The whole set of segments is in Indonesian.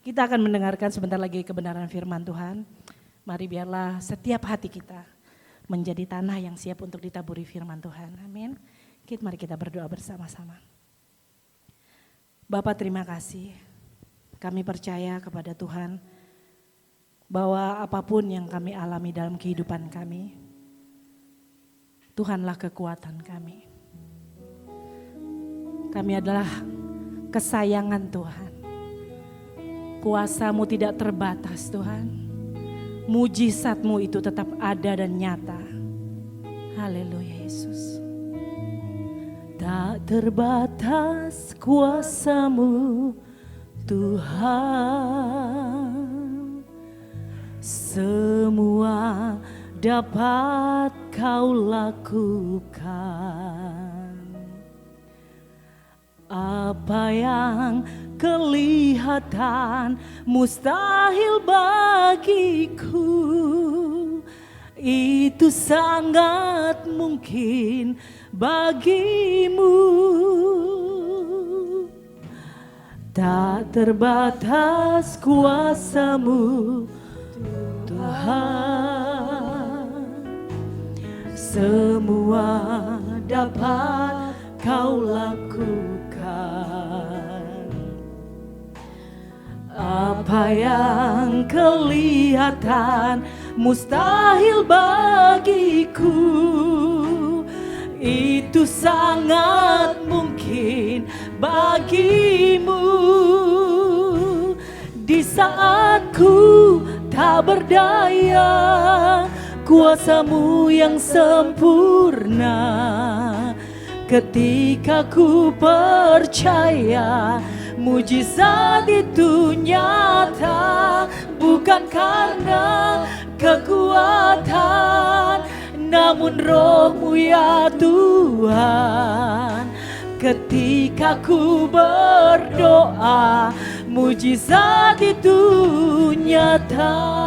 Kita akan mendengarkan sebentar lagi kebenaran firman Tuhan. Mari biarlah setiap hati kita menjadi tanah yang siap untuk ditaburi firman Tuhan. Amin. Mari kita berdoa bersama-sama. Bapa, terima kasih. Kami percaya kepada Tuhan bahwa apapun yang kami alami dalam kehidupan kami, Tuhanlah kekuatan kami. Kami adalah kesayangan Tuhan. Kuasa-Mu tidak terbatas Tuhan. Mujizat-Mu itu tetap ada dan nyata. Haleluya Yesus. Tak terbatas kuasa-Mu Tuhan. Semua dapat Kau lakukan. Apa yang kelihatan mustahil bagiku, itu sangat mungkin bagimu. Tak terbatas kuasa-Mu Tuhan. Semua dapat Kau lakukan. Apa yang kelihatan mustahil bagiku, itu sangat mungkin bagimu. Di saat ku tak berdaya, kuasa-Mu yang sempurna. Ketika ku percaya mujizat itu nyata, bukan karena kekuatan, namun Roh-Mu ya Tuhan. Ketika ku berdoa, mujizat itu nyata.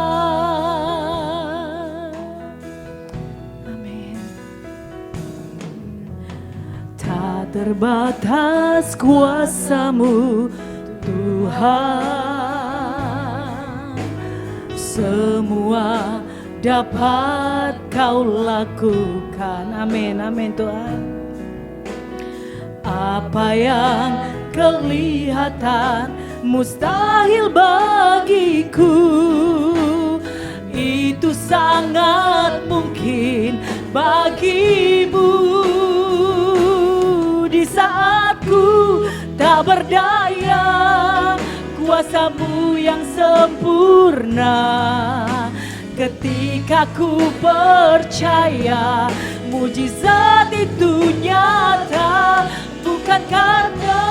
Terbatas kuasa-Mu Tuhan. Semua dapat Kau lakukan. Amin, amin Tuhan. Apa yang kelihatan mustahil bagiku, itu sangat mungkin bagimu. Di saat ku tak berdaya, kuasa-Mu yang sempurna. Ketika ku percaya, mujizat itu nyata, bukan karena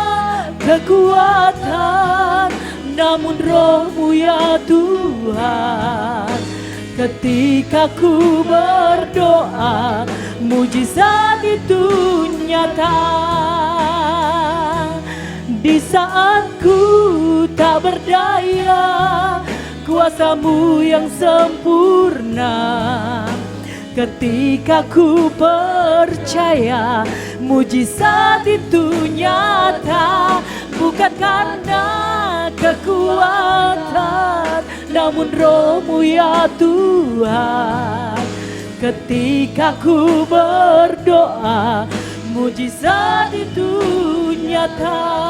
kekuatan, namun Roh-Mu ya Tuhan. Ketika ku berdoa, mujizat itu nyata. Di saat ku tak berdaya, kuasa-Mu yang sempurna. Ketika ku percaya, mujizat itu nyata, bukan karena kekuatan, namun Roh-Mu ya Tuhan. Ketika ku berdoa, mujizat itu nyata.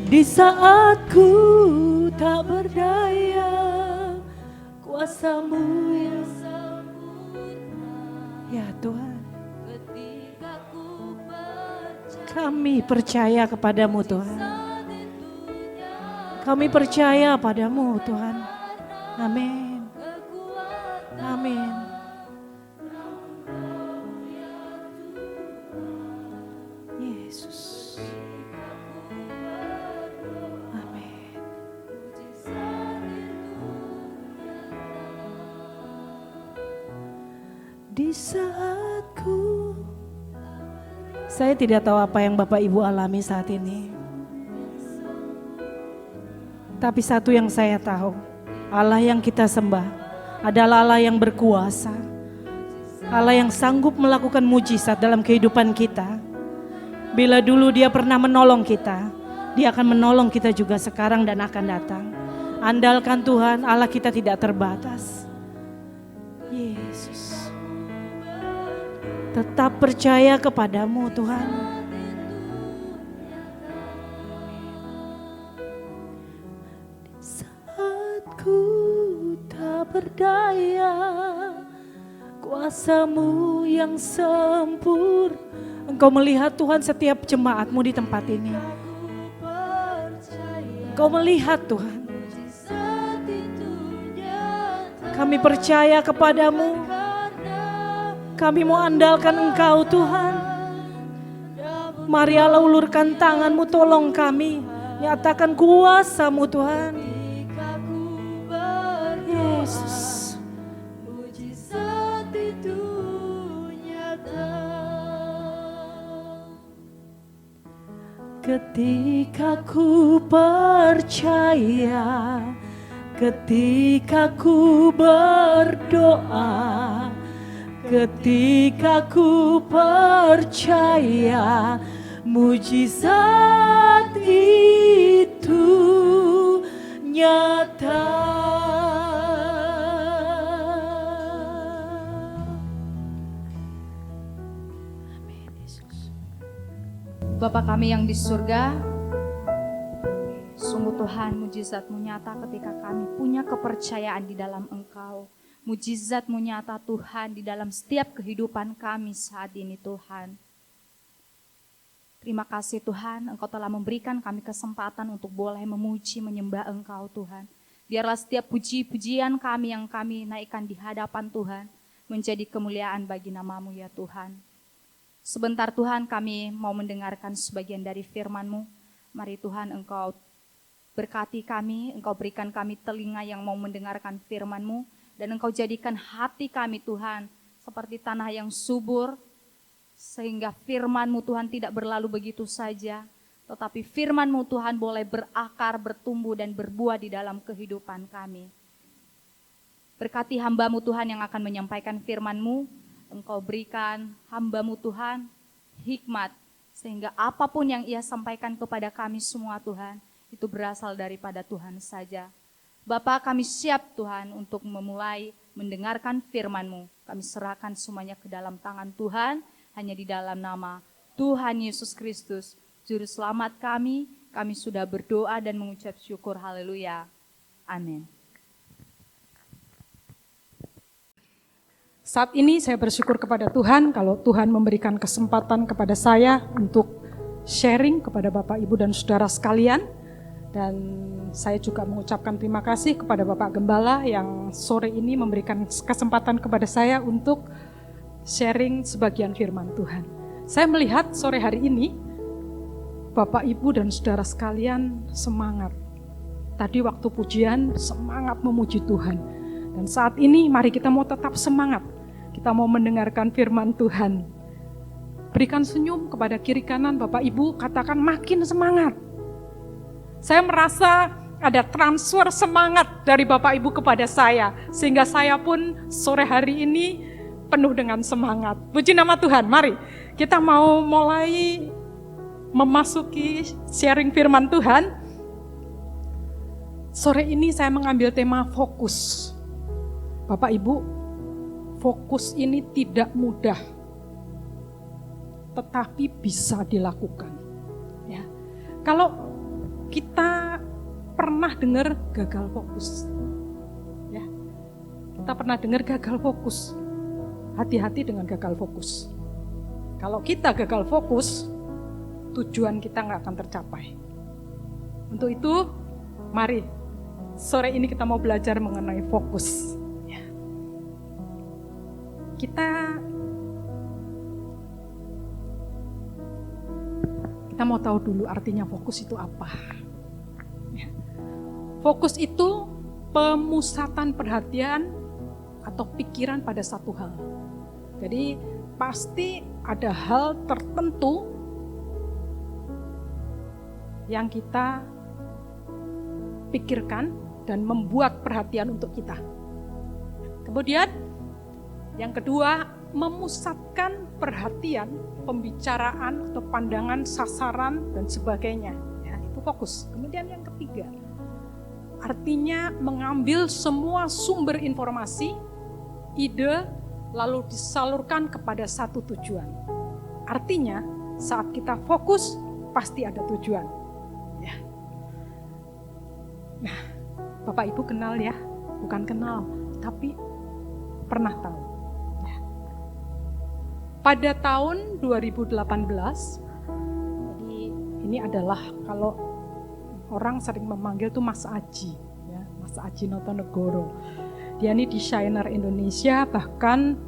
Di saat ku tak berdaya, kuasa-Mu yang sempurna. Ya Tuhan, kami percaya kepada-Mu Tuhan. Kami percaya padamu Tuhan. Amin. Amin. Yesus. Amin. Di saatku, saya tidak tahu apa yang Bapak Ibu alami saat ini. Tapi satu yang saya tahu, Allah yang kita sembah adalah Allah yang berkuasa. Allah yang sanggup melakukan mujizat dalam kehidupan kita. Bila dulu Dia pernah menolong kita, Dia akan menolong kita juga sekarang dan akan datang. Andalkan Tuhan, Allah kita tidak terbatas. Yesus. Tetap percaya kepadamu Tuhan. Saat ku tak berdaya, kuasa-Mu yang sempurna. Engkau melihat Tuhan setiap jemaat-Mu di tempat ini. Engkau melihat Tuhan. Kami percaya kepadamu. Kami mau andalkan Engkau Tuhan. Mari Allah ulurkan tangan-Mu, tolong kami. Nyatakan kuasa-Mu Tuhan. Yesus. Ketika ku percaya, ketika ku berdoa, ketika ku percaya, mujizat itu nyata. Amin, Yesus. Bapa kami yang di surga, sungguh Tuhan mujizat-Mu nyata ketika kami punya kepercayaan di dalam Engkau. Mujizat-Mu nyata Tuhan di dalam setiap kehidupan kami saat ini Tuhan. Terima kasih Tuhan, Engkau telah memberikan kami kesempatan untuk boleh memuji, menyembah Engkau Tuhan. Biarlah setiap puji-pujian kami yang kami naikkan di hadapan Tuhan menjadi kemuliaan bagi nama-Mu ya Tuhan. Sebentar Tuhan kami mau mendengarkan sebagian dari firman-Mu. Mari Tuhan Engkau berkati kami, Engkau berikan kami telinga yang mau mendengarkan firman-Mu. Dan Engkau jadikan hati kami Tuhan seperti tanah yang subur. Sehingga firman-Mu Tuhan tidak berlalu begitu saja. Tetapi firman-Mu Tuhan boleh berakar, bertumbuh dan berbuah di dalam kehidupan kami. Berkati hamba-Mu Tuhan yang akan menyampaikan firman-Mu. Engkau berikan hamba-Mu Tuhan hikmat. Sehingga apapun yang Ia sampaikan kepada kami semua Tuhan. Itu berasal daripada Tuhan saja. Bapa kami siap Tuhan untuk memulai mendengarkan firman-Mu. Kami serahkan semuanya ke dalam tangan Tuhan. Hanya di dalam nama Tuhan Yesus Kristus. Juru selamat kami sudah berdoa dan mengucap syukur. Haleluya. Amin. Saat ini saya bersyukur kepada Tuhan kalau Tuhan memberikan kesempatan kepada saya untuk sharing kepada Bapak, Ibu, dan Saudara sekalian. Dan saya juga mengucapkan terima kasih kepada Bapak Gembala yang sore ini memberikan kesempatan kepada saya untuk sharing sebagian firman Tuhan. Saya melihat sore hari ini Bapak, Ibu, dan Saudara sekalian semangat. Tadi waktu pujian semangat memuji Tuhan. Dan saat ini mari kita mau tetap semangat. Kita mau mendengarkan firman Tuhan. Berikan senyum kepada kiri kanan Bapak Ibu, katakan makin semangat. Saya merasa ada transfer semangat dari Bapak Ibu kepada saya. Sehingga saya pun sore hari ini penuh dengan semangat. Puji nama Tuhan, mari kita mau mulai memasuki sharing firman Tuhan. Sore ini saya mengambil tema fokus. Bapak Ibu, fokus ini tidak mudah, tetapi bisa dilakukan. Ya. Kalau kita pernah dengar gagal fokus, ya, kita pernah dengar gagal fokus. Hati-hati dengan gagal fokus. Kalau kita gagal fokus, tujuan kita nggak akan tercapai. Untuk itu, mari sore ini kita mau belajar mengenai fokus. Ya. Kita mau tahu dulu artinya fokus itu apa. Ya. Fokus itu pemusatan perhatian atau pikiran pada satu hal. Jadi pasti ada hal tertentu yang kita pikirkan dan membuat perhatian untuk kita. Kemudian yang kedua, memusatkan perhatian, pembicaraan atau pandangan, sasaran dan sebagainya. Ya, itu fokus. Kemudian yang ketiga, artinya mengambil semua sumber informasi, ide, lalu disalurkan kepada satu tujuan. Artinya saat kita fokus pasti ada tujuan. Ya. Nah, Bapak Ibu kenal ya, bukan kenal, tapi pernah tahu. Ya. Pada tahun 2018, jadi ini adalah kalau orang sering memanggil tuh Mas Aji, ya, Mas Aji Notonegoro. Dia ini desainer Indonesia, bahkan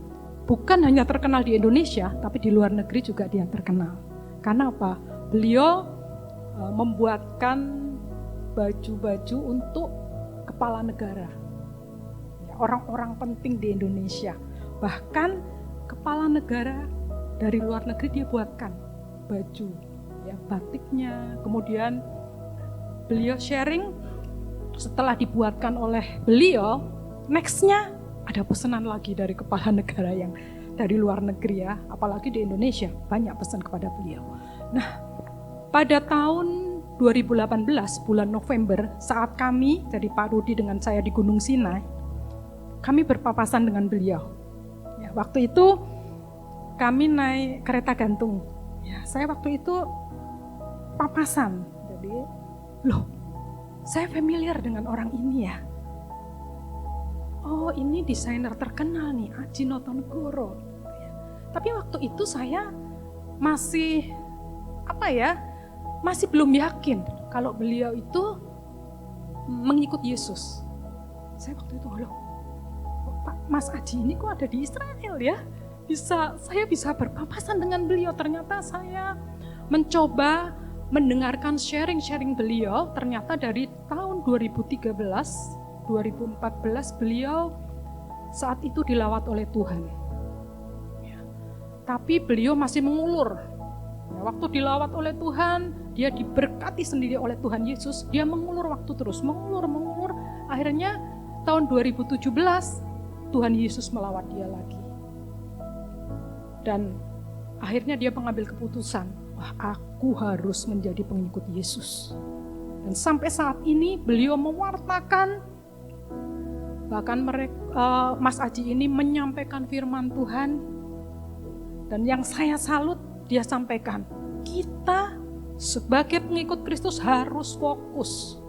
bukan hanya terkenal di Indonesia, tapi di luar negeri juga dia terkenal. Karena apa? Beliau membuatkan baju-baju untuk kepala negara, ya, orang-orang penting di Indonesia. Bahkan kepala negara dari luar negeri dia buatkan baju, ya, batiknya. Kemudian beliau sharing, setelah dibuatkan oleh beliau, nextnya ada pesanan lagi dari kepala negara yang dari luar negeri ya, apalagi di Indonesia banyak pesan kepada beliau. Nah, pada tahun 2018 bulan November, saat kami dari Pak Rudi dengan saya di Gunung Sinai, kami berpapasan dengan beliau. Ya, waktu itu kami naik kereta gantung. Ya, saya waktu itu papasan, jadi loh, saya familiar dengan orang ini ya. Oh, ini desainer terkenal nih, Aji Notonegoro. Tapi waktu itu saya masih masih belum yakin kalau beliau itu mengikut Yesus. Saya waktu itu, loh, Pak Mas Aji ini kok ada di Israel ya? Saya bisa berpapasan dengan beliau. Ternyata saya mencoba mendengarkan sharing-sharing beliau, ternyata dari tahun 2013, 2014 beliau saat itu dilawat oleh Tuhan. Ya. Tapi beliau masih mengulur. Ya, waktu dilawat oleh Tuhan, dia diberkati sendiri oleh Tuhan Yesus, dia mengulur waktu terus, mengulur. Akhirnya tahun 2017 Tuhan Yesus melawat dia lagi. Dan akhirnya dia mengambil keputusan, aku harus menjadi pengikut Yesus. Dan sampai saat ini beliau mewartakan, bahkan Mas Aji ini menyampaikan firman Tuhan. Dan yang saya salut, dia sampaikan, kita sebagai pengikut Kristus harus fokus.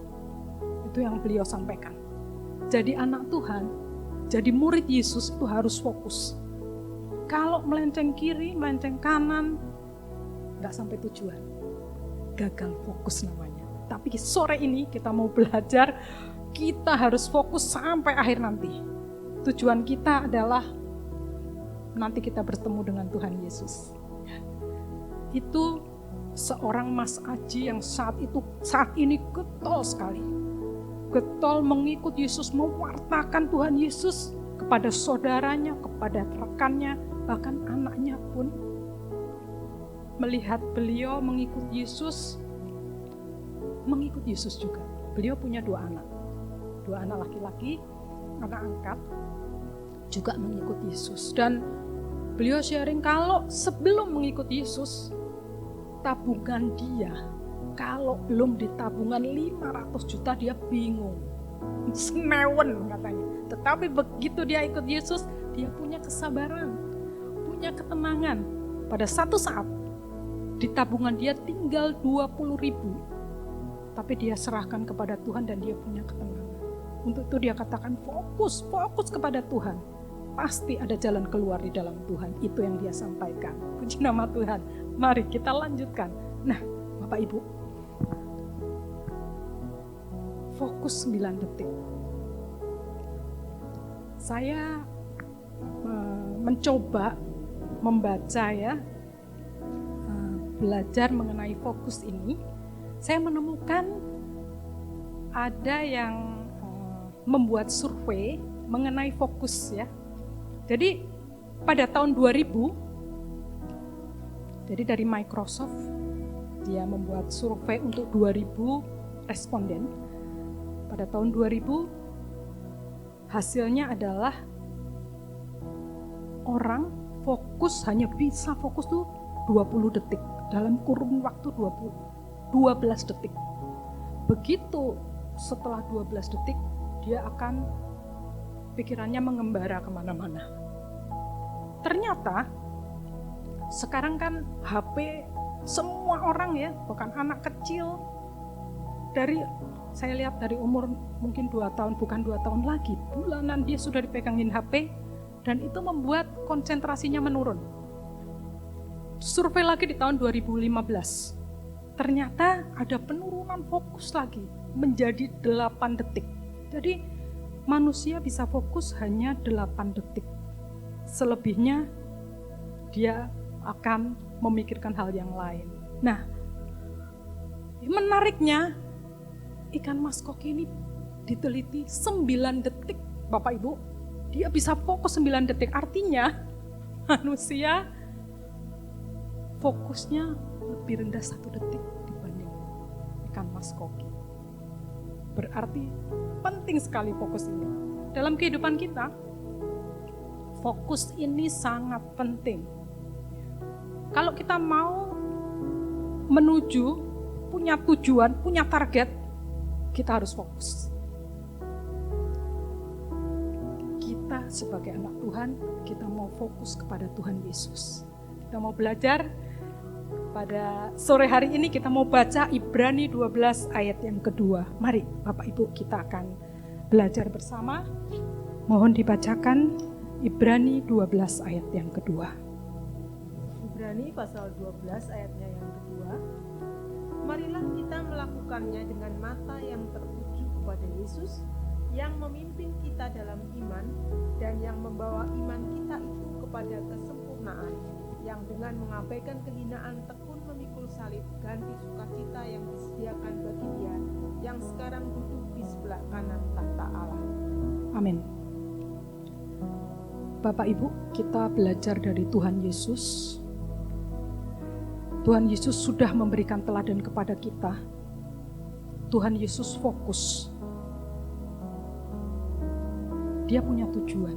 Itu yang beliau sampaikan. Jadi anak Tuhan, jadi murid Yesus itu harus fokus. Kalau melenceng kiri, melenceng kanan, nggak sampai tujuan, gagal fokus namanya. Tapi sore ini kita mau belajar, kita harus fokus sampai akhir nanti. Tujuan kita adalah nanti kita bertemu dengan Tuhan Yesus. Itu seorang Mas Aji yang saat ini getol sekali, getol mengikut Yesus, mewartakan Tuhan Yesus kepada saudaranya, kepada rekannya, bahkan anaknya pun melihat beliau mengikut Yesus juga. Beliau punya dua anak laki-laki, anak angkat, juga mengikut Yesus. Dan beliau sharing kalau sebelum mengikut Yesus, tabungan dia, kalau belum di tabungan 500 juta dia bingung, senewen katanya. Tetapi begitu dia ikut Yesus, dia punya kesabaran, punya ketenangan. Pada satu saat, di tabungan dia tinggal 20.000, tapi dia serahkan kepada Tuhan dan dia punya ketenangan. Untuk itu dia katakan fokus kepada Tuhan. Pasti ada jalan keluar di dalam Tuhan. Itu yang dia sampaikan. Puji nama Tuhan. Mari kita lanjutkan. Nah, Bapak Ibu, fokus 9 detik. Saya mencoba membaca ya, belajar mengenai fokus ini. Saya menemukan ada yang membuat survei mengenai fokus ya. Jadi pada tahun 2000, jadi dari Microsoft, dia membuat survei untuk 2000 responden. Pada tahun 2000, hasilnya adalah orang hanya bisa fokus tuh 20 detik dalam kurun waktu 12 detik. begitu setelah 12 detik, dia akan pikirannya mengembara kemana-mana. Ternyata sekarang kan HP semua orang ya, bukan anak kecil, saya lihat dari umur mungkin 2 tahun, bukan 2 tahun lagi, bulanan dia sudah dipegangin HP, dan itu membuat konsentrasinya menurun. Survei lagi di tahun 2015, ternyata ada penurunan fokus lagi menjadi 8 detik. Jadi manusia bisa fokus hanya 8 detik. Selebihnya dia akan memikirkan hal yang lain. Nah, menariknya ikan maskoki ini diteliti 9 detik, Bapak Ibu. Dia bisa fokus 9 detik, artinya manusia fokusnya lebih rendah 1 detik dibanding ikan maskoki. Berarti penting sekali fokus ini. Dalam kehidupan kita, fokus ini sangat penting. Kalau kita mau menuju, punya tujuan, punya target, kita harus fokus. Kita sebagai anak Tuhan, kita mau fokus kepada Tuhan Yesus. Kita mau belajar. Pada sore hari ini kita mau baca Ibrani 12 ayat yang kedua. Mari Bapak Ibu kita akan belajar bersama. Mohon dibacakan Ibrani 12 ayat yang kedua. Ibrani pasal 12 ayatnya yang kedua. Marilah kita melakukannya dengan mata yang tertuju kepada Yesus, yang memimpin kita dalam iman dan yang membawa iman kita itu kepada kesempurnaan, yang dengan mengabaikan kehinaan tekun memikul salib, ganti sukacita yang disediakan bagi Dia yang sekarang duduk di sebelah kanan tahta Allah. Amin. Bapak Ibu, kita belajar dari Tuhan Yesus. Tuhan Yesus sudah memberikan teladan kepada kita. Tuhan Yesus fokus. Dia punya tujuan.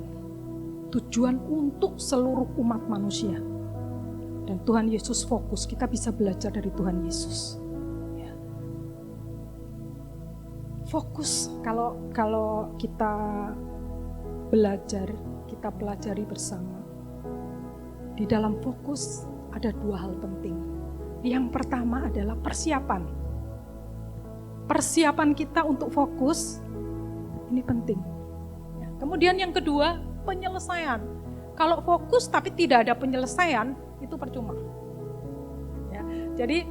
Tujuan untuk seluruh umat manusia. Dan Tuhan Yesus fokus, kita bisa belajar dari Tuhan Yesus. Ya. Fokus, kalau kita belajar, kita pelajari bersama. Di dalam fokus ada 2 hal penting. Yang pertama adalah persiapan. Persiapan kita untuk fokus, ini penting. Ya. Kemudian yang kedua, penyelesaian. Kalau fokus tapi tidak ada penyelesaian, itu percuma. Ya, jadi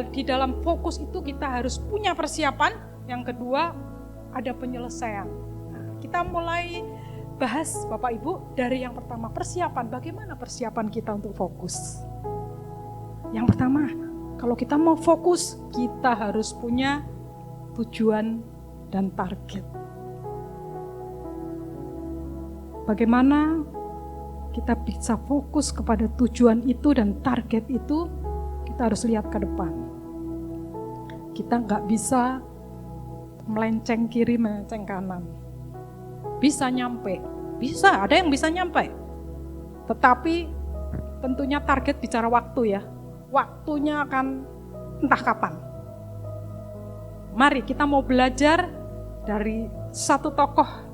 di dalam fokus itu kita harus punya persiapan. Yang kedua ada penyelesaian. Nah, kita mulai bahas Bapak Ibu dari yang pertama, persiapan. Bagaimana persiapan kita untuk fokus? Yang pertama, kalau kita mau fokus, kita harus punya tujuan dan target. Bagaimana kita bisa fokus kepada tujuan itu dan target itu, kita harus lihat ke depan. Kita nggak bisa melenceng kiri, melenceng kanan. Bisa nyampe, bisa, ada yang bisa nyampe. Tetapi tentunya target bicara waktu ya. Waktunya akan entah kapan. Mari kita mau belajar dari satu tokoh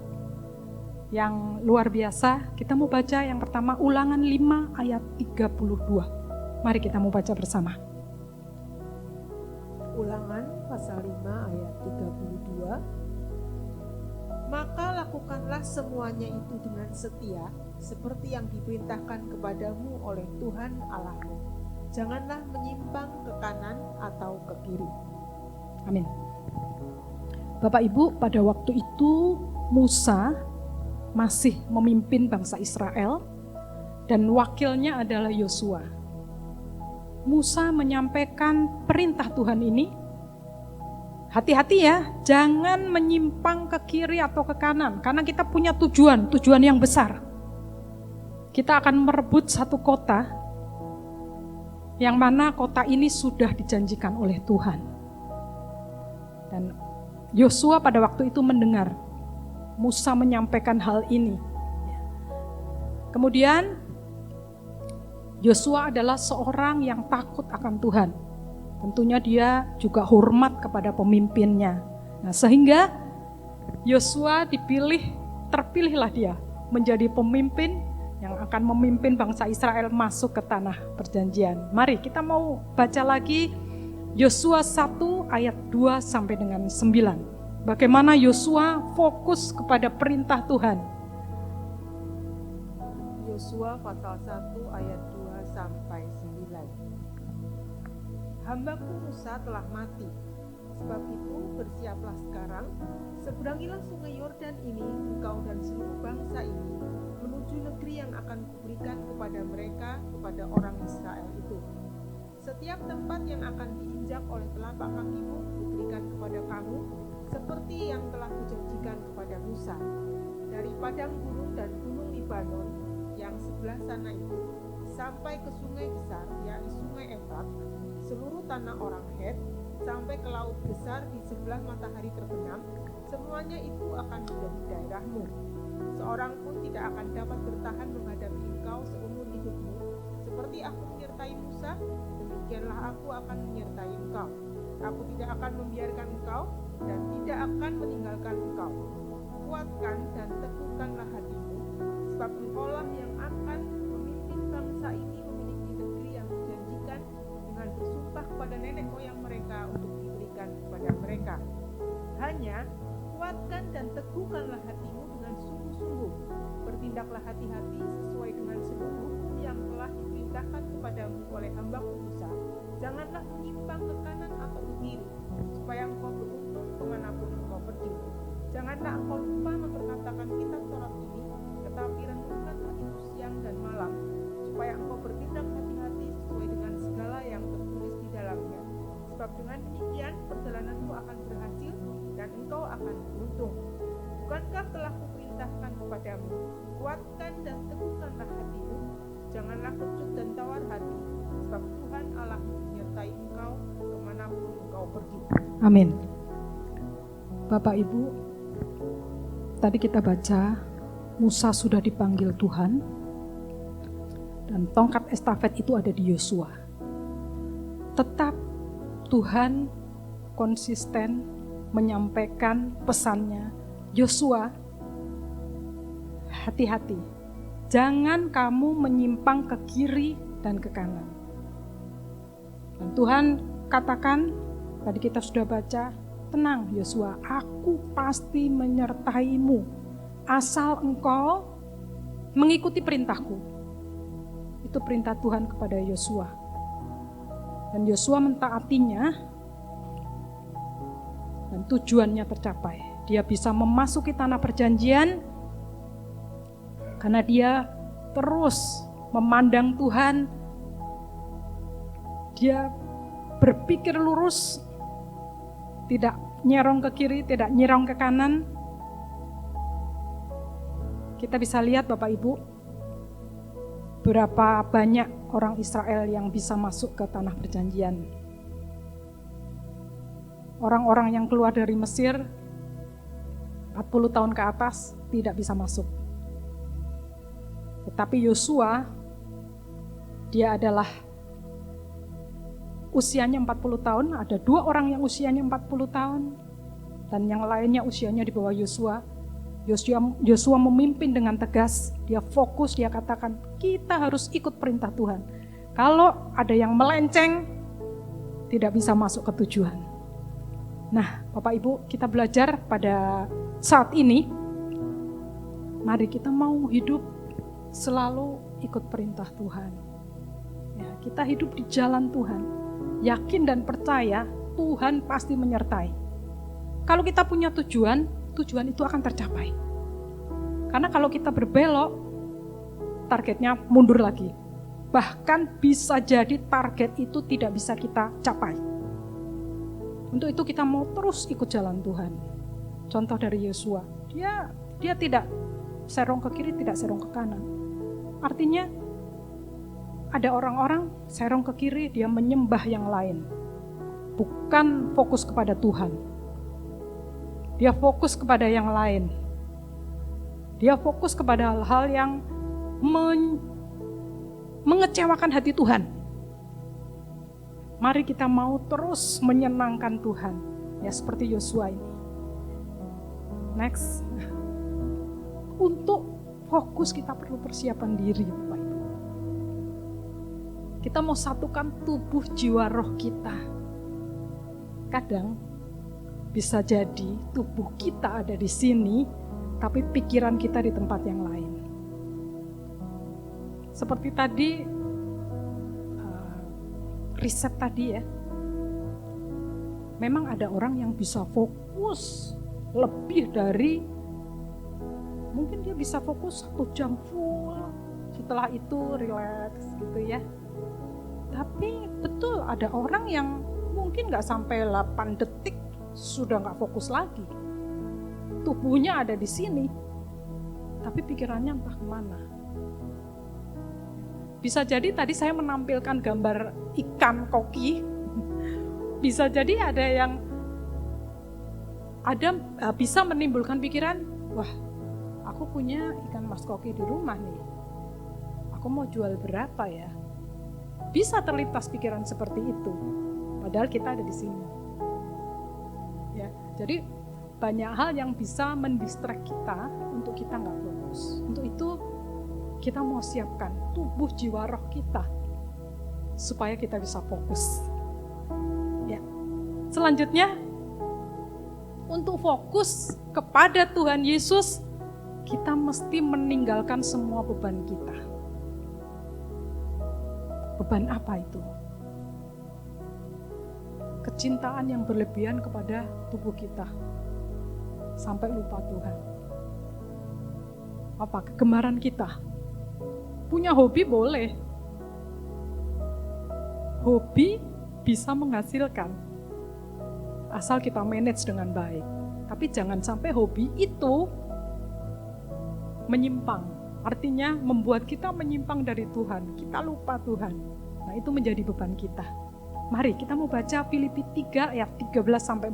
yang luar biasa. Kita mau baca yang pertama Ulangan 5 ayat 32. Mari kita mau baca bersama. Ulangan pasal 5 ayat 32. Maka lakukanlah semuanya itu dengan setia, seperti yang diperintahkan kepadamu oleh Tuhan Allahmu. Janganlah menyimpang ke kanan atau ke kiri. Amin. Bapak Ibu, pada waktu itu Musa masih memimpin bangsa Israel dan wakilnya adalah Yosua. Musa menyampaikan perintah Tuhan ini, hati-hati ya, jangan menyimpang ke kiri atau ke kanan, karena kita punya tujuan yang besar. Kita akan merebut satu kota, yang mana kota ini sudah dijanjikan oleh Tuhan. Dan Yosua pada waktu itu mendengar Musa menyampaikan hal ini. Kemudian Yosua adalah seorang yang takut akan Tuhan. Tentunya dia juga hormat kepada pemimpinnya. Nah, sehingga Yosua terpilihlah dia menjadi pemimpin yang akan memimpin bangsa Israel masuk ke tanah perjanjian. Mari kita mau baca lagi Yosua 1 ayat 2 sampai dengan 9. Bagaimana Yosua fokus kepada perintah Tuhan. Yosua pasal 1 ayat 2 sampai 9. Hambaku Musa telah mati. Sebab itu bersiaplah sekarang, seberangilah sungai Yordan ini, engkau dan seluruh bangsa ini, menuju negeri yang akan kuberikan kepada mereka, kepada orang Israel itu. Setiap tempat yang akan diinjak oleh telapak kakimu, kuberikan kepada kamu, seperti yang telah kujanjikan kepada Musa. Dari padang gurun dan gunung Libanon yang sebelah sana itu, sampai ke sungai besar, yakni sungai Efrat, seluruh tanah orang Het, sampai ke laut besar di sebelah matahari terbenam, semuanya itu akan menjadi daerahmu. Seorang pun tidak akan dapat bertahan menghadapi engkau seumur hidupmu. Seperti aku menyertai Musa, demikianlah aku akan menyertai engkau. Aku tidak akan membiarkan engkau dan tidak akan meninggalkan engkau. Kuatkan dan teguhkanlah hatimu, sebab engkaulah yang akan memimpin bangsa ini memiliki negeri yang dijanjikan dengan bersumpah kepada nenek moyang mereka untuk diberikan kepada mereka. Hanya kuatkan dan teguhkanlah hatimu dengan sungguh-sungguh. Bertindaklah hati-hati sesuai dengan seluruh hukum yang telah diperintahkan kepadamu oleh hambaku Musa. Janganlah menyimpang ke kanan atau ke kiri, supaya engkau beruntung kemanapun engkau pergi. Janganlah engkau lupa memperkatakan kitab Taurat ini, tetapi renungkanlah itu siang dan malam, supaya engkau bertindak hati-hati sesuai dengan segala yang tertulis di dalamnya. Sebab dengan demikian perjalananmu akan berhasil dan engkau akan beruntung. Bukankah telah kuperintahkan kepadamu, kuatkan dan teguhkanlah hatimu, janganlah kecut dan tawar hati, sebab Tuhan Allahmu menyertai engkau kemanapun engkau pergi. Amin. Bapak Ibu, tadi kita baca Musa sudah dipanggil Tuhan dan tongkat estafet itu ada di Yosua. Tetap Tuhan konsisten menyampaikan pesannya, Yosua, hati-hati, jangan kamu menyimpang ke kiri dan ke kanan. Dan Tuhan katakan, tadi kita sudah baca, tenang Yosua, aku pasti menyertaimu, asal engkau mengikuti perintahku. Itu perintah Tuhan kepada Yosua. Dan Yosua mentaatinya, dan tujuannya tercapai. Dia bisa memasuki tanah perjanjian karena dia terus memandang Tuhan. Dia berpikir lurus, tidak nyerong ke kiri, tidak nyerong ke kanan. Kita bisa lihat Bapak Ibu, berapa banyak orang Israel yang bisa masuk ke tanah perjanjian. Orang-orang yang keluar dari Mesir 40 tahun ke atas tidak bisa masuk. Tetapi Yosua, dia adalah usianya 40 tahun, ada 2 orang yang usianya 40 tahun, dan yang lainnya usianya di bawah Yosua. Yosua memimpin dengan tegas, dia fokus, dia katakan, kita harus ikut perintah Tuhan. Kalau ada yang melenceng, tidak bisa masuk ke tujuan. Nah, Bapak Ibu, kita belajar pada saat ini, mari kita mau hidup selalu ikut perintah Tuhan. Ya, kita hidup di jalan Tuhan, yakin dan percaya Tuhan pasti menyertai. Kalau kita punya tujuan itu akan tercapai. Karena kalau kita berbelok, targetnya mundur lagi. Bahkan bisa jadi target itu tidak bisa kita capai. Untuk itu kita mau terus ikut jalan Tuhan. Contoh dari Yosua, dia tidak serong ke kiri, tidak serong ke kanan. Artinya ada orang-orang serong ke kiri, dia menyembah yang lain. Bukan fokus kepada Tuhan. Dia fokus kepada yang lain. Dia fokus kepada hal-hal yang mengecewakan hati Tuhan. Mari kita mau terus menyenangkan Tuhan. Ya seperti Yosua ini. Next. Untuk fokus kita perlu persiapan diri Bapak Ibu. Kita mau satukan tubuh jiwa roh kita. Kadang bisa jadi tubuh kita ada di sini, tapi pikiran kita di tempat yang lain. Seperti tadi, riset tadi ya, memang ada orang yang bisa fokus lebih dari, mungkin dia bisa fokus 1 jam full, setelah itu relax gitu ya. Tapi betul ada orang yang mungkin gak sampai 8 detik sudah gak fokus lagi. Tubuhnya ada di sini, tapi pikirannya entah kemana. Bisa jadi tadi saya menampilkan gambar ikan koki. Bisa jadi bisa menimbulkan pikiran, wah aku punya ikan mas koki di rumah nih. Aku mau jual berapa ya? Bisa terlintas pikiran seperti itu. Padahal kita ada di sini. Ya, jadi banyak hal yang bisa mendistract kita untuk kita nggak fokus. Untuk itu kita mau siapkan tubuh jiwa roh kita supaya kita bisa fokus. Ya. Selanjutnya, untuk fokus kepada Tuhan Yesus, kita mesti meninggalkan semua beban kita. Beban apa itu? Kecintaan yang berlebihan kepada tubuh kita sampai lupa Tuhan. Apa kegemaran kita? Punya hobi boleh. Hobi bisa menghasilkan asal kita manage dengan baik. Tapi jangan sampai hobi itu menyimpang. Artinya membuat kita menyimpang dari Tuhan. Kita lupa Tuhan. Nah itu menjadi beban kita. Mari kita mau baca Filipi 3 ayat 13-14.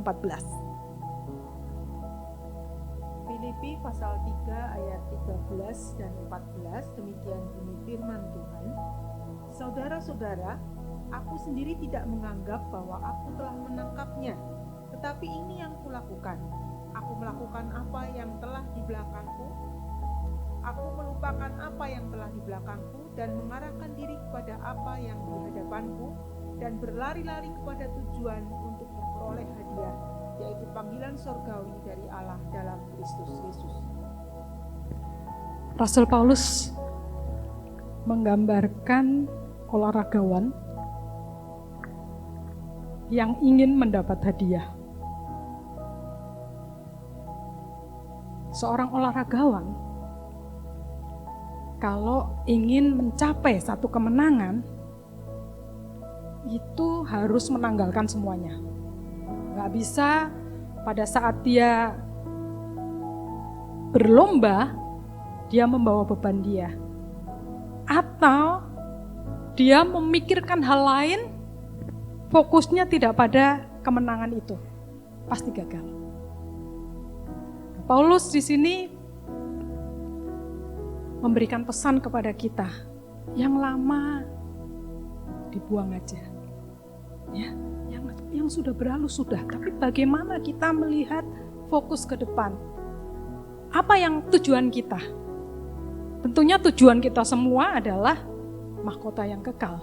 Filipi pasal 3 ayat 13 dan 14, demikian bunyi firman Tuhan. Saudara-saudara, aku sendiri tidak menganggap bahwa aku telah menangkapnya, tetapi ini yang kulakukan. Aku melakukan apa yang telah di belakangku. Aku melupakan apa yang telah di belakangku dan mengarahkan diri kepada apa yang di hadapanku dan berlari-lari kepada tujuan untuk memperoleh hadiah, yaitu panggilan surgawi dari Allah dalam Kristus Yesus. Rasul Paulus menggambarkan olahragawan yang ingin mendapat hadiah. Seorang olahragawan kalau ingin mencapai satu kemenangan, itu harus menanggalkan semuanya. Gak bisa pada saat dia berlomba, dia membawa beban dia. Atau dia memikirkan hal lain, fokusnya tidak pada kemenangan itu. Pasti gagal. Paulus di sini memberikan pesan kepada kita, yang lama dibuang aja, ya, yang sudah berlalu sudah. Tapi bagaimana kita melihat fokus ke depan? Apa yang tujuan kita? Tentunya tujuan kita semua adalah mahkota yang kekal,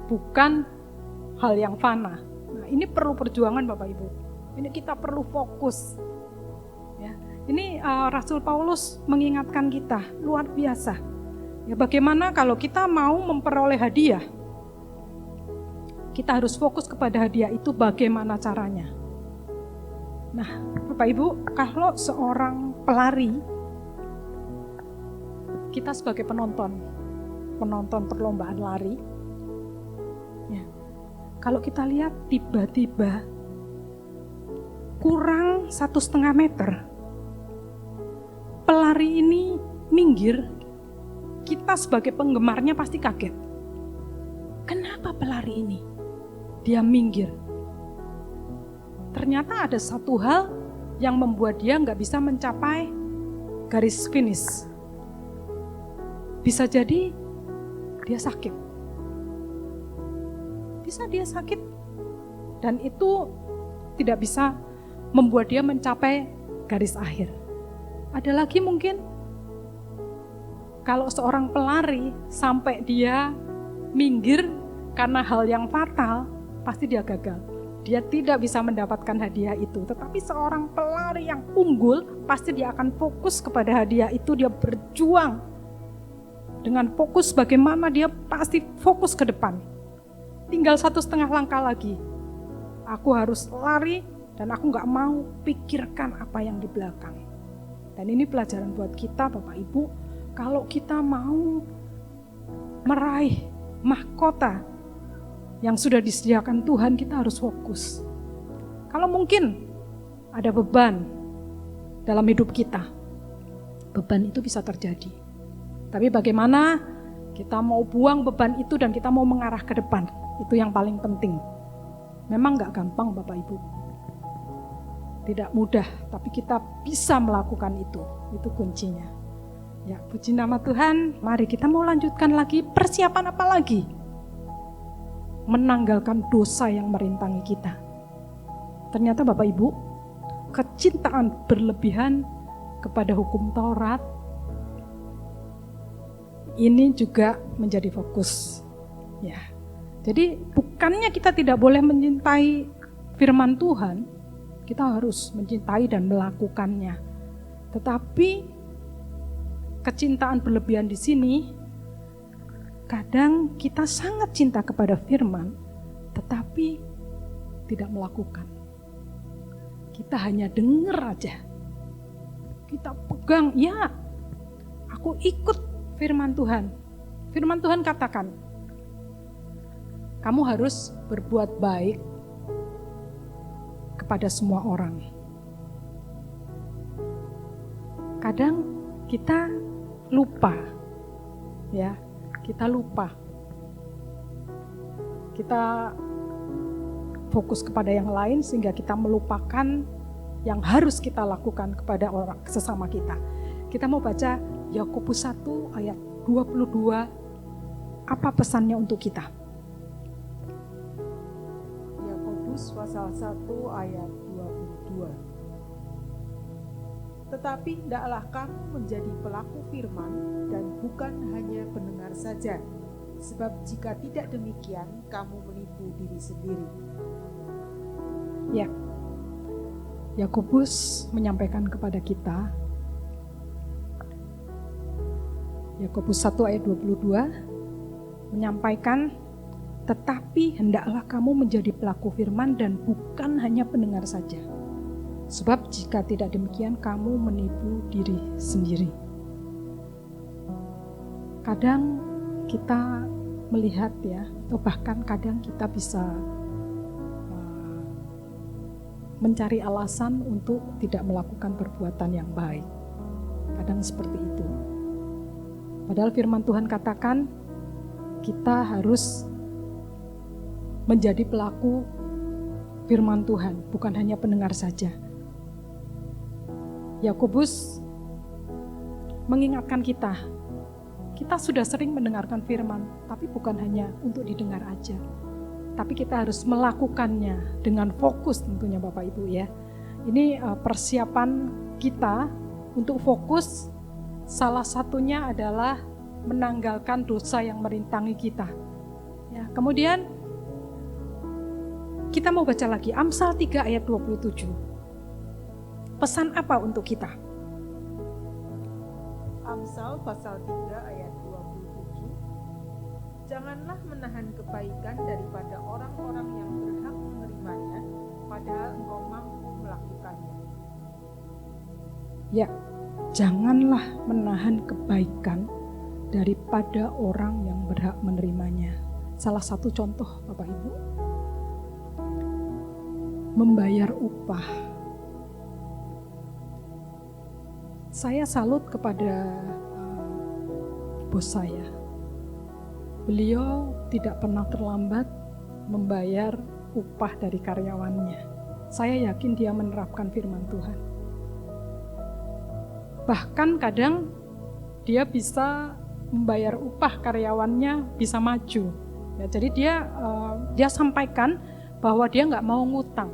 bukan hal yang fana. Nah, ini perlu perjuangan Bapak Ibu. Ini kita perlu fokus. Ya. Ini Rasul Paulus mengingatkan kita, luar biasa. Ya, bagaimana kalau kita mau memperoleh hadiah? Kita harus fokus kepada hadiah itu, bagaimana caranya. Nah, Bapak Ibu, kalau seorang pelari, kita sebagai penonton perlombaan lari, ya, kalau kita lihat tiba-tiba kurang 1,5 meter, pelari ini minggir, kita sebagai penggemarnya pasti kaget. Kenapa pelari ini dia minggir? Ternyata ada satu hal yang membuat dia nggak bisa mencapai garis finish. Bisa jadi dia sakit. bisa dia sakit. Dan itu tidak bisa membuat dia mencapai garis akhir. Ada lagi mungkin kalau seorang pelari sampai dia minggir karena hal yang fatal, pasti dia gagal. Dia tidak bisa mendapatkan hadiah itu. Tetapi seorang pelari yang unggul, pasti dia akan fokus kepada hadiah itu. Dia berjuang dengan fokus bagaimana dia pasti fokus ke depan. Tinggal 1,5 langkah lagi. Aku harus lari dan aku gak mau pikirkan apa yang di belakang. Dan ini pelajaran buat kita Bapak Ibu. Kalau kita mau meraih mahkota yang sudah disediakan Tuhan, kita harus fokus. Kalau mungkin ada beban dalam hidup kita, beban itu bisa terjadi. Tapi bagaimana kita mau buang beban itu dan kita mau mengarah ke depan, itu yang paling penting. Memang gak gampang Bapak Ibu. Tidak mudah, tapi kita bisa melakukan itu kuncinya. Ya, puji nama Tuhan. Mari kita mau lanjutkan lagi, persiapan apa lagi? Menanggalkan dosa yang merintangi kita. Ternyata Bapak Ibu, kecintaan berlebihan kepada hukum Taurat ini juga menjadi fokus. Ya. Jadi bukannya kita tidak boleh mencintai firman Tuhan, kita harus mencintai dan melakukannya. Tetapi kecintaan berlebihan di sini, kadang kita sangat cinta kepada firman, tetapi tidak melakukan. Kita hanya dengar aja. Kita pegang, ya aku ikut firman Tuhan. Firman Tuhan katakan, kamu harus berbuat baik kepada semua orang. Kadang kita lupa, ya. Kita lupa. Kita fokus kepada yang lain sehingga kita melupakan yang harus kita lakukan kepada orang sesama kita. Kita mau baca Yakobus 1 ayat 22. Apa pesannya untuk kita? Yakobus pasal 1 ayat 22. Tetapi hendaklah kamu menjadi pelaku firman dan bukan hanya pendengar saja, sebab jika tidak demikian kamu menipu diri sendiri. Ya, Yakobus menyampaikan kepada kita, Yakobus 1 ayat 22 menyampaikan, tetapi hendaklah kamu menjadi pelaku firman dan bukan hanya pendengar saja. Sebab jika tidak demikian kamu menipu diri sendiri. Kadang kita melihat ya, atau bahkan kadang kita bisa mencari alasan untuk tidak melakukan perbuatan yang baik. Kadang seperti itu. Padahal firman Tuhan katakan kita harus menjadi pelaku firman Tuhan, bukan hanya pendengar saja. Yakobus mengingatkan kita sudah sering mendengarkan firman, tapi bukan hanya untuk didengar aja. Tapi kita harus melakukannya dengan fokus tentunya Bapak Ibu ya. Ini persiapan kita untuk fokus, salah satunya adalah menanggalkan dosa yang merintangi kita. Ya, kemudian kita mau baca lagi Amsal 3 ayat 27. Pesan apa untuk kita? Amsal pasal 3 ayat 27. Janganlah menahan kebaikan daripada orang-orang yang berhak menerimanya, padahal engkau mampu melakukannya. Ya, janganlah menahan kebaikan daripada orang yang berhak menerimanya. Salah satu contoh Bapak Ibu, membayar upah. Saya salut kepada bos saya. Beliau tidak pernah terlambat membayar upah dari karyawannya. Saya yakin dia menerapkan firman Tuhan. Bahkan kadang dia bisa membayar upah karyawannya bisa maju. Ya, jadi dia sampaikan bahwa dia nggak mau ngutang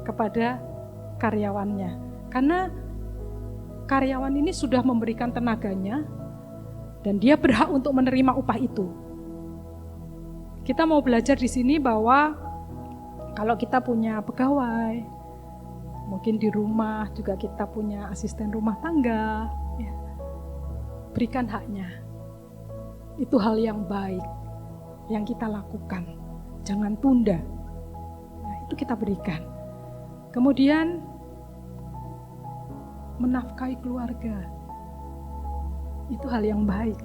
kepada karyawannya, karena karyawan ini sudah memberikan tenaganya dan dia berhak untuk menerima upah itu. Kita mau belajar di sini bahwa kalau kita punya pegawai, mungkin di rumah juga kita punya asisten rumah tangga, ya, berikan haknya. Itu hal yang baik yang kita lakukan, jangan tunda. Nah, itu kita berikan. Kemudian menafkahi keluarga, itu hal yang baik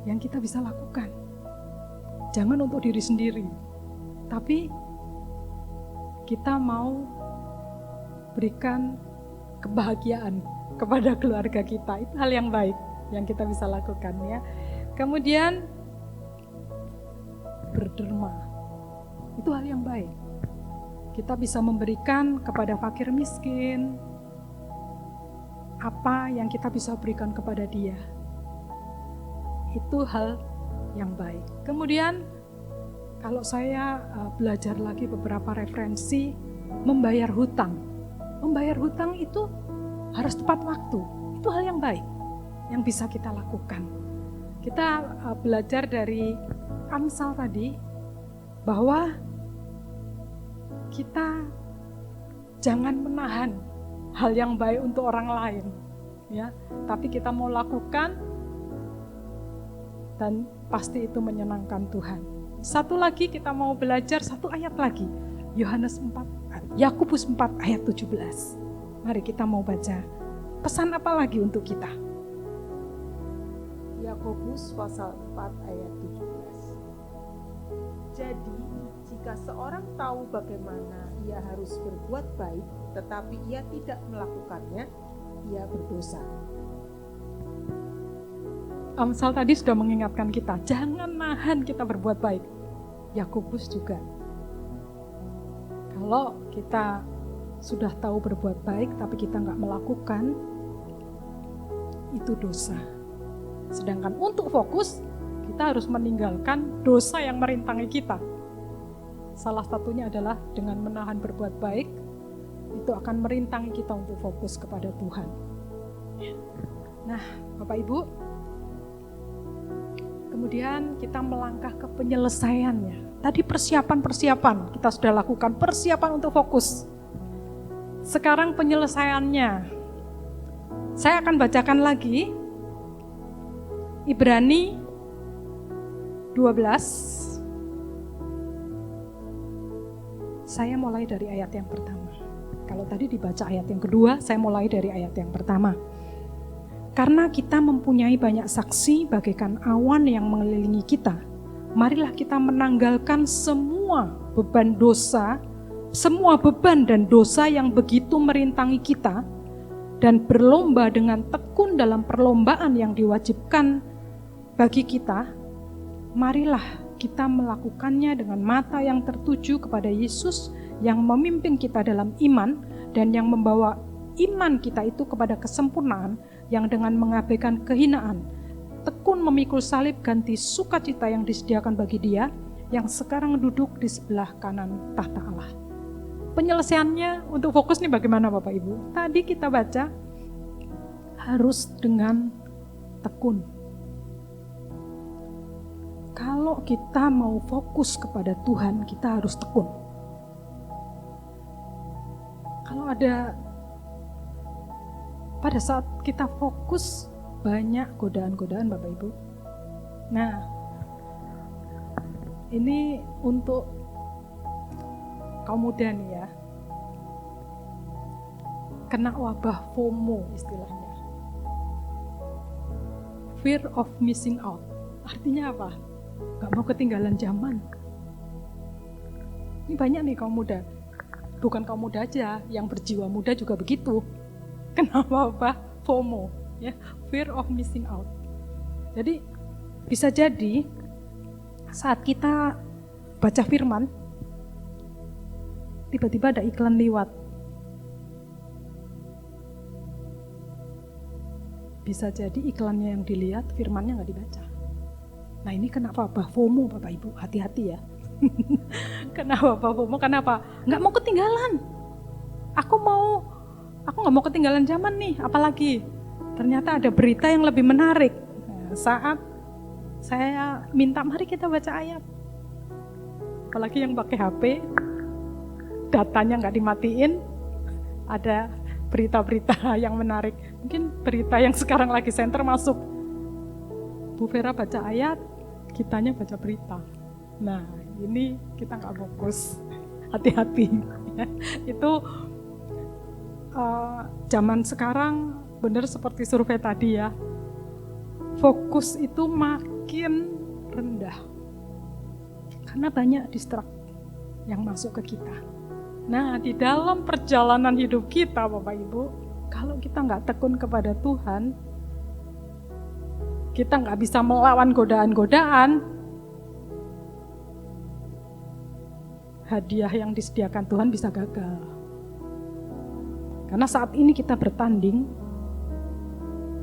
yang kita bisa lakukan. Jangan untuk diri sendiri, tapi kita mau berikan kebahagiaan kepada keluarga kita. Itu hal yang baik yang kita bisa lakukan, ya. Kemudian berderma, itu hal yang baik. Kita bisa memberikan kepada fakir miskin apa yang kita bisa berikan kepada dia. Itu hal yang baik. Kemudian kalau saya belajar lagi beberapa referensi membayar hutang. Membayar hutang itu harus tepat waktu. Itu hal yang baik yang bisa kita lakukan. Kita belajar dari Amsal tadi bahwa kita jangan menahan hal yang baik untuk orang lain, ya. Tapi kita mau lakukan dan pasti itu menyenangkan Tuhan. Satu lagi kita mau belajar satu ayat lagi. Yakobus 4 ayat 17. Mari kita mau baca. Pesan apa lagi untuk kita? Yakobus pasal 4 ayat 17. Jadi, jika seorang tahu bagaimana ia harus berbuat baik, tetapi ia tidak melakukannya, ia berdosa. Amsal tadi sudah mengingatkan kita, jangan nahan kita berbuat baik. Yakobus juga. Kalau kita sudah tahu berbuat baik, tapi kita nggak melakukan, itu dosa. Sedangkan untuk fokus, kita harus meninggalkan dosa yang merintangi kita. Salah satunya adalah dengan menahan berbuat baik, itu akan merintangi kita untuk fokus kepada Tuhan. Nah, Bapak Ibu, kemudian kita melangkah ke penyelesaiannya. Tadi persiapan-persiapan, kita sudah lakukan persiapan untuk fokus. Sekarang penyelesaiannya. Saya akan bacakan lagi Ibrani 12. Saya mulai dari ayat yang pertama. Kalau tadi dibaca ayat yang kedua, saya mulai dari ayat yang pertama. Karena kita mempunyai banyak saksi bagaikan awan yang mengelilingi kita, marilah kita menanggalkan semua beban dan dosa yang begitu merintangi kita, dan berlomba dengan tekun dalam perlombaan yang diwajibkan bagi kita. Marilah kita melakukannya dengan mata yang tertuju kepada Yesus yang memimpin kita dalam iman dan yang membawa iman kita itu kepada kesempurnaan, yang dengan mengabaikan kehinaan tekun memikul salib ganti sukacita yang disediakan bagi Dia yang sekarang duduk di sebelah kanan tahta Allah. Penyelesaiannya untuk fokus nih bagaimana Bapak Ibu? Tadi kita baca harus dengan tekun. Kalau kita mau fokus kepada Tuhan, kita harus tekun. Kalau ada pada saat kita fokus, banyak godaan-godaan Bapak Ibu. Nah, ini untuk kaum muda nih ya. Kena wabah FOMO istilahnya. Fear of missing out. Artinya apa? Gak mau ketinggalan zaman. Ini banyak nih kaum muda. Bukan kaum muda aja, yang berjiwa muda juga begitu. Kenapa apa? FOMO, ya, fear of missing out. Jadi bisa jadi saat kita baca firman, tiba-tiba ada iklan lewat. Bisa jadi iklannya yang dilihat, firmannya nggak dibaca. Nah ini kenapa FOMO Bapak Ibu, hati-hati ya. Kenapa FOMO? Kenapa? Nggak mau ketinggalan. Aku nggak mau ketinggalan zaman nih, apalagi ternyata ada berita yang lebih menarik. Nah, saat saya minta mari kita baca ayat, apalagi yang pakai HP, datanya nggak dimatiin, ada berita-berita yang menarik. Mungkin berita yang sekarang lagi center masuk, Bu Vera baca ayat, kitanya baca berita. Nah ini kita nggak fokus, hati-hati. Itu zaman sekarang benar seperti survei tadi ya, fokus itu makin rendah karena banyak distrak yang masuk ke kita. Nah di dalam perjalanan hidup kita Bapak Ibu, kalau kita nggak tekun kepada Tuhan, kita nggak bisa melawan godaan-godaan, hadiah yang disediakan Tuhan bisa gagal. Karena saat ini kita bertanding,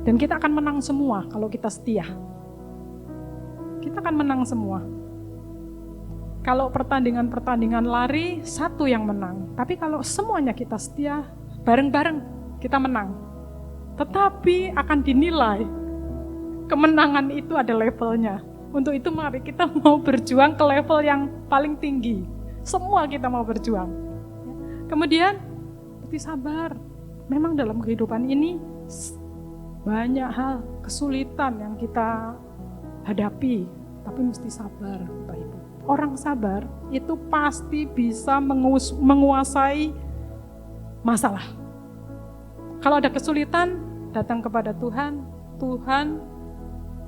dan kita akan menang semua kalau kita setia. Kita akan menang semua. Kalau pertandingan-pertandingan lari, satu yang menang. Tapi kalau semuanya kita setia, bareng-bareng kita menang. Tetapi akan dinilai, kemenangan itu ada levelnya. Untuk itu mari kita mau berjuang ke level yang paling tinggi. Semua kita mau berjuang. Kemudian, mesti sabar. Memang dalam kehidupan ini banyak hal, kesulitan yang kita hadapi. Tapi mesti sabar, Bapak Ibu. Orang sabar itu pasti bisa menguasai masalah. Kalau ada kesulitan, datang kepada Tuhan, Tuhan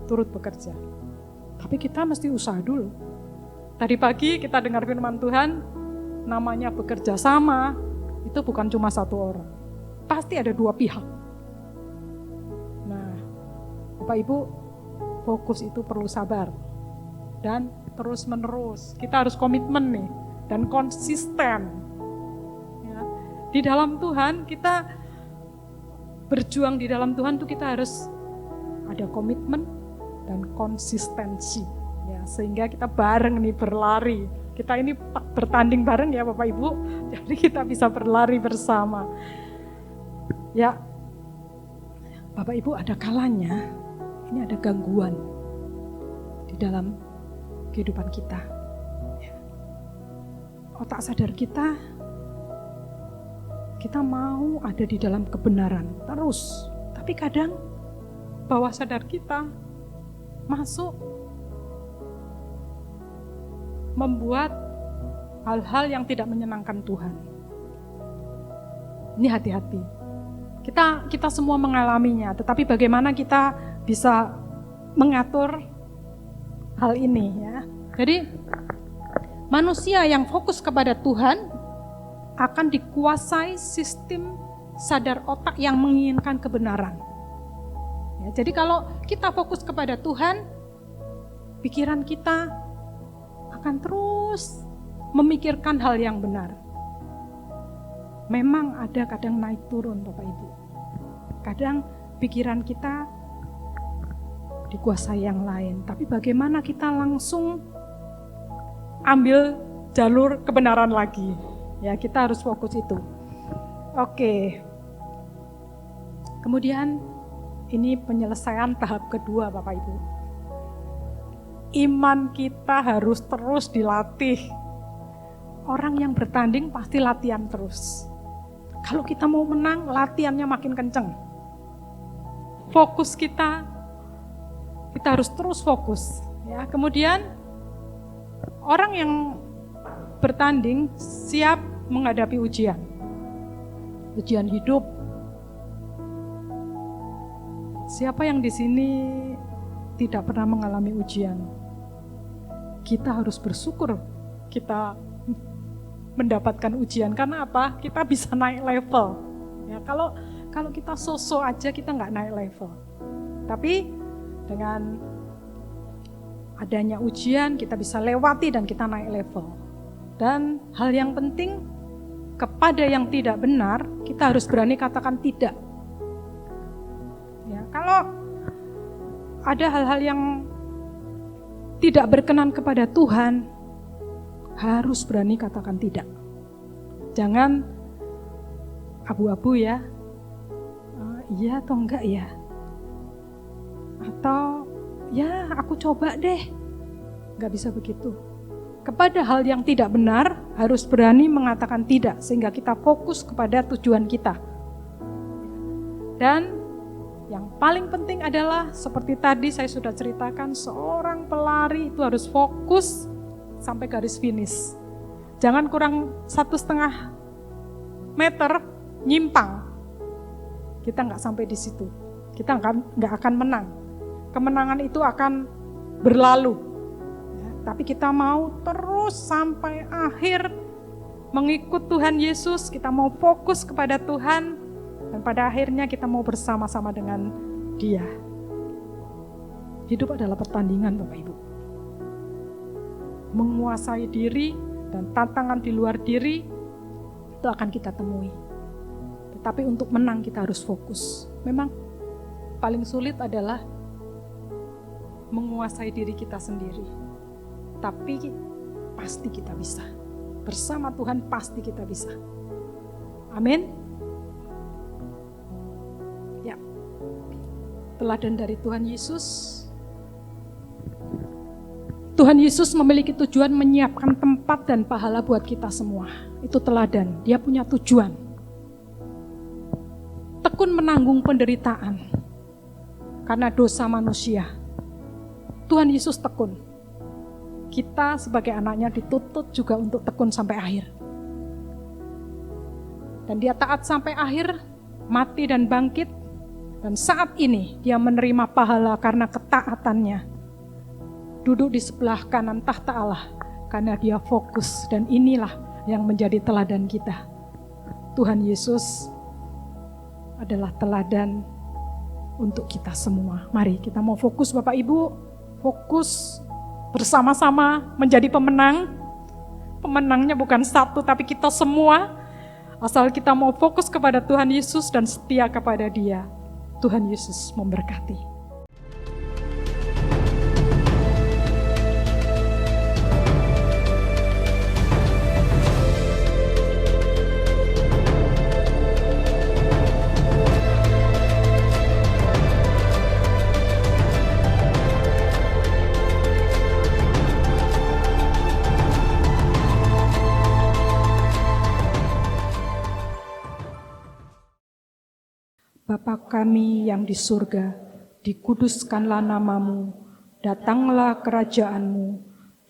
turut bekerja. Tapi kita mesti usaha dulu. Tadi pagi kita dengar firman Tuhan, namanya bekerja sama, itu bukan cuma satu orang. Pasti ada dua pihak. Nah, Bapak Ibu, fokus itu perlu sabar. Dan terus menerus, kita harus komitmen nih, dan konsisten. Ya. Di dalam Tuhan, kita berjuang di dalam Tuhan tuh kita harus ada komitmen dan konsistensi. Ya, sehingga kita bareng nih berlari. Kita ini bertanding bareng ya Bapak Ibu, jadi kita bisa berlari bersama. Ya, Bapak Ibu ada kalanya, ini ada gangguan di dalam kehidupan kita. Otak sadar kita mau ada di dalam kebenaran terus. Tapi kadang bawah sadar kita masuk membuat hal-hal yang tidak menyenangkan Tuhan. Ini hati-hati. Kita semua mengalaminya, tetapi bagaimana kita bisa mengatur hal ini ya. Jadi manusia yang fokus kepada Tuhan akan dikuasai sistem sadar otak yang menginginkan kebenaran. Ya, jadi kalau kita fokus kepada Tuhan, pikiran kita akan terus memikirkan hal yang benar. Memang ada kadang naik turun Bapak Ibu. Kadang pikiran kita dikuasai yang lain. Tapi bagaimana kita langsung ambil jalur kebenaran lagi. Ya, kita harus fokus itu. Oke. Kemudian ini penyelesaian tahap kedua Bapak Ibu. Iman kita harus terus dilatih. Orang yang bertanding pasti latihan terus. Kalau kita mau menang, latihannya makin kenceng. Fokus kita harus terus fokus. Ya, kemudian orang yang bertanding siap menghadapi ujian hidup. Siapa yang di sini tidak pernah mengalami ujian? Kita harus bersyukur kita mendapatkan ujian. Karena apa? Kita bisa naik level. Ya, kalau kita sosok aja kita nggak naik level. Tapi dengan adanya ujian kita bisa lewati dan kita naik level. Dan hal yang penting, kepada yang tidak benar kita harus berani katakan tidak. Ya, kalau ada hal-hal yang tidak berkenan kepada Tuhan, harus berani katakan tidak. Jangan abu-abu ya, iya atau enggak ya, atau ya aku coba deh. Enggak bisa begitu. Kepada hal yang tidak benar harus berani mengatakan tidak, sehingga kita fokus kepada tujuan kita. Dan yang paling penting adalah seperti tadi saya sudah ceritakan, seorang pelari itu harus fokus sampai garis finish. Jangan kurang 1,5 meter nyimpang. Kita nggak sampai di situ. Kita nggak akan menang. Kemenangan itu akan berlalu. Tapi kita mau terus sampai akhir mengikut Tuhan Yesus, kita mau fokus kepada Tuhan, dan pada akhirnya kita mau bersama-sama dengan Dia. Hidup adalah pertandingan Bapak Ibu. Menguasai diri dan tantangan di luar diri itu akan kita temui. Tetapi untuk menang kita harus fokus. Memang paling sulit adalah menguasai diri kita sendiri. Tapi pasti kita bisa. Bersama Tuhan pasti kita bisa. Amin. Ya. Teladan dari Tuhan Yesus. Tuhan Yesus memiliki tujuan menyiapkan tempat dan pahala buat kita semua. Itu teladan. Dia punya tujuan. Tekun menanggung penderitaan karena dosa manusia. Tuhan Yesus tekun. Kita sebagai anaknya dituntut juga untuk tekun sampai akhir. Dan dia taat sampai akhir, mati dan bangkit. Dan saat ini dia menerima pahala karena ketaatannya. Duduk di sebelah kanan tahta Allah karena dia fokus. Dan inilah yang menjadi teladan kita. Tuhan Yesus adalah teladan untuk kita semua. Mari kita mau fokus Bapak Ibu, fokus bersama-sama menjadi pemenang. Pemenangnya bukan satu tapi kita semua. Asal kita mau fokus kepada Tuhan Yesus dan setia kepada Dia. Tuhan Yesus memberkati. Bapa kami yang di surga, dikuduskanlah namamu, datanglah kerajaan-Mu,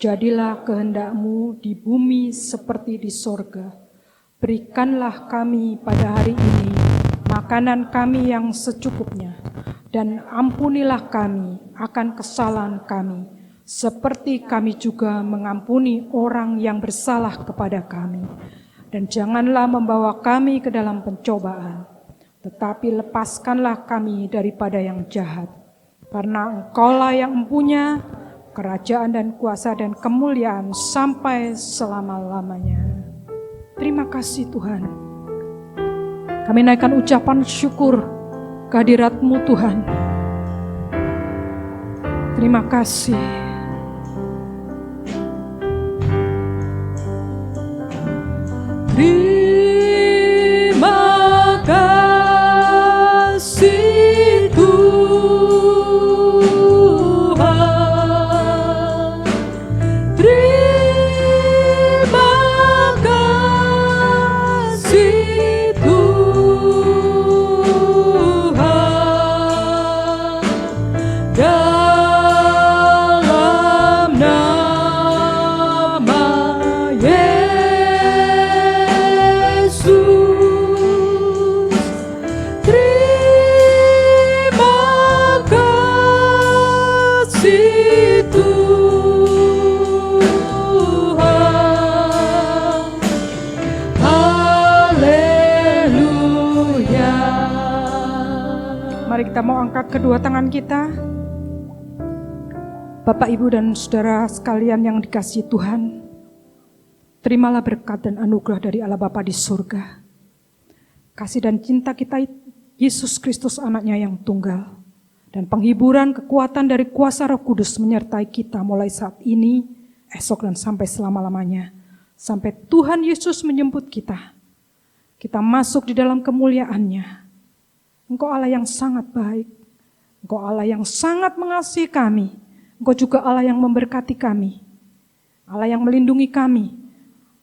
jadilah kehendak-Mu di bumi seperti di surga. Berikanlah kami pada hari ini makanan kami yang secukupnya, dan ampunilah kami akan kesalahan kami, seperti kami juga mengampuni orang yang bersalah kepada kami. Dan janganlah membawa kami ke dalam pencobaan, tetapi lepaskanlah kami daripada yang jahat. Karena Engkaulah yang mempunyai kerajaan dan kuasa dan kemuliaan sampai selama-lamanya. Terima kasih Tuhan. Kami naikkan ucapan syukur kehadirat-Mu Tuhan. Terima kasih. Terima kasih Tuhan. Terima kasih Tuhan. Dalam nama Yesus, terima kasih Tuhan. Haleluya. Mari kita mau angkat kedua tangan kita. Bapak, Ibu, dan Saudara sekalian yang dikasihi Tuhan, terimalah berkat dan anugerah dari Allah Bapa di surga. Kasih dan cinta kita Yesus Kristus anaknya yang tunggal, Dan penghiburan kekuatan dari kuasa Roh Kudus menyertai kita mulai saat ini, esok dan sampai selama-lamanya. Sampai Tuhan Yesus menjemput kita. Kita masuk di dalam kemuliaan-Nya. Engkau Allah yang sangat baik. Engkau Allah yang sangat mengasihi kami. Engkau juga Allah yang memberkati kami. Allah yang melindungi kami.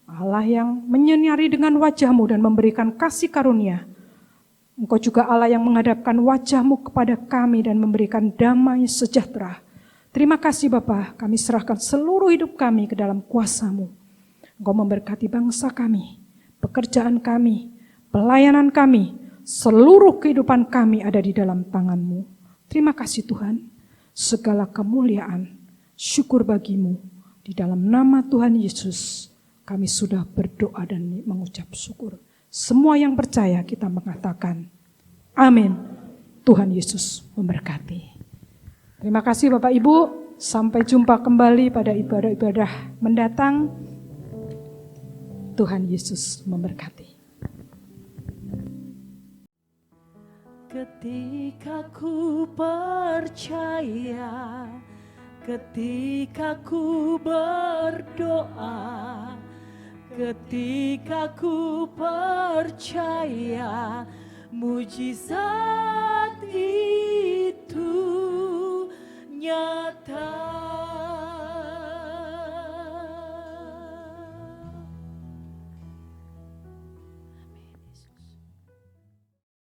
Allah yang menyinari dengan wajah-Mu dan memberikan kasih karunia. Engkau juga Allah yang menghadapkan wajah-Mu kepada kami dan memberikan damai sejahtera. Terima kasih Bapa, kami serahkan seluruh hidup kami ke dalam kuasa-Mu. Engkau memberkati bangsa kami, pekerjaan kami, pelayanan kami, seluruh kehidupan kami ada di dalam tangan-Mu. Terima kasih Tuhan, segala kemuliaan, syukur bagi-Mu. Di dalam nama Tuhan Yesus, kami sudah berdoa dan mengucap syukur. Semua yang percaya kita mengatakan, amin. Tuhan Yesus memberkati. Terima kasih Bapak Ibu, sampai jumpa kembali pada ibadah-ibadah mendatang. Tuhan Yesus memberkati. Ketika ku percaya, ketika ku berdoa, ketika ku percaya, mujizat